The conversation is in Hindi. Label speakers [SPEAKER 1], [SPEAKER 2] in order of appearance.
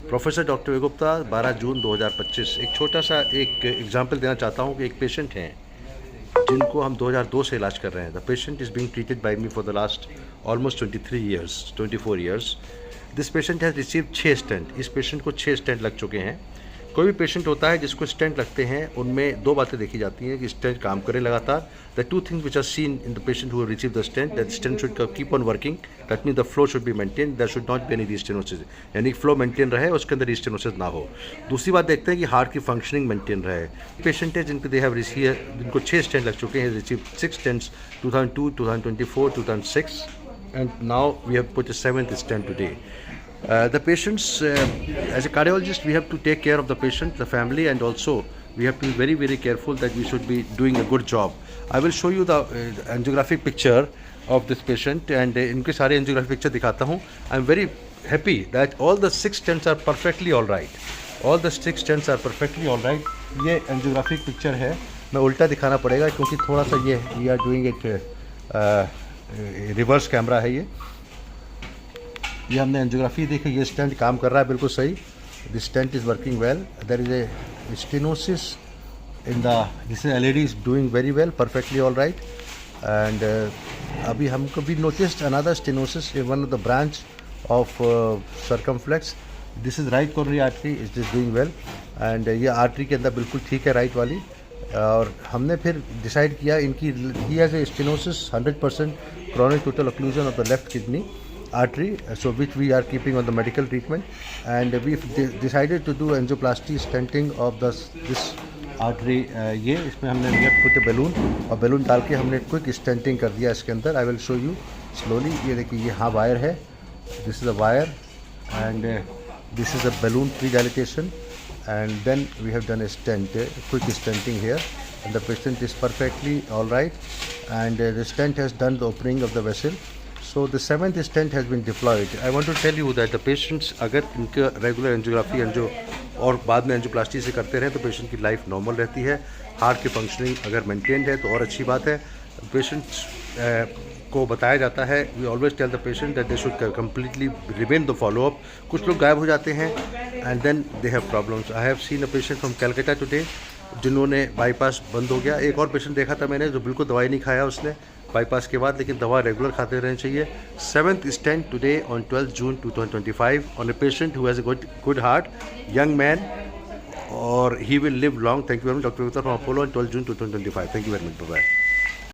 [SPEAKER 1] प्रोफेसर डॉक्टर वे गुप्ता 12 जून 2025। एक छोटा सा एक एग्जांपल देना चाहता हूँ कि एक पेशेंट हैं जिनको हम 2002 से इलाज कर रहे हैं। The patient is being treated by me for the last almost 24 years. This patient has received 6 stent. इस पेशेंट को 6 स्टेंट लग चुके हैं। कोई भी पेशेंट होता है जिसको स्टेंट लगते हैं, उनमें दो बातें देखी जाती हैं कि स्टेंट काम करे लगातार। The two things which are seen in the patient who have received the stent, that stent should keep on working, that mean the flow should be maintain, there should not be any restenosis, यानी फ्लो मेंटेन रहे, उसके अंदर रीस्टेनोसिस ना हो। दूसरी बात देखते हैं कि हार्ट की फंक्शनिंग मेंटेन रहे। पेशेंट है जिनको दे हैव रिसीव, जिनको 6 स्टेंट लग चुके हैं, receive 6 stents 2002, 2024, 2006 and now we have put a 7th stent today. The patients, as a cardiologist, we have to take care of the patient, the family, and also we have to be very, very careful that we should be doing a good job. I will show you the angiographic picture of this patient, and इनके सारे angiographic picture दिखाता हूँ. I am very happy that all the 6 stents are perfectly all right. All the 6 stents are perfectly all right. ये angiographic picture है. मैं उल्टा दिखाना पड़ेगा क्योंकि थोड़ा सा ये we are doing it reverse camera है। ये हमने एंजियोग्राफी देखी, ये स्टेंट काम कर रहा है बिल्कुल सही। The stent is working well. There is a stenosis in the, this LED is doing very well, perfectly all right. And अभी हमको भी noticed another stenosis in one of the branch of circumflex. This is right coronary artery, is doing well. And ये आर्टरी के अंदर बिल्कुल ठीक है, राइट वाली। और हमने फिर डिसाइड किया इनकी, he has a stenosis 100% chronic total occlusion of the left kidney artery, so which we are keeping on the medical treatment, and we decided to do angioplasty stenting of this artery। ये इसमें हमने put a balloon, और balloon डाल के हमने क्विक स्टेंटिंग कर दिया इसके अंदर। I will show you slowly। ये देखिए, ये हाँ वायर है, this is a wire, and this is a balloon pre-dilatation, and then we have done a stent, quick stenting here, and the patient is perfectly all right, and the stent has done the opening of the vessel, so the 7th stent has been deployed। I want to tell you that the patients, अगर इनका रेगुलर एंजियोग्राफी एंजियो और बाद में एंजियोप्लास्टी से करते रहें तो पेशेंट की लाइफ नॉर्मल रहती है। हार्ट की फंक्शनिंग अगर मेंटेन्ड है तो और अच्छी बात है। पेशेंट्स को बताया जाता है, we always tell the patient that they should completely remain the follow up. कुछ लोग गायब हो जाते हैं and then they have problems. I have seen a patient from Calcutta today जिन्होंने बाईपास बंद हो गया। एक और पेशेंट देखा था मैंने जो बिल्कुल दवाई नहीं खाया उसने बाईपास के बाद, लेकिन दवा रेगुलर खाते रहनी चाहिए। 7th stent today on 12th June 2025 on a patient who has a good heart, young man, or he will live long। Thank you very much, Dr. Gupta from Apollo on 12th June 2025। Thank you very much. Bye bye।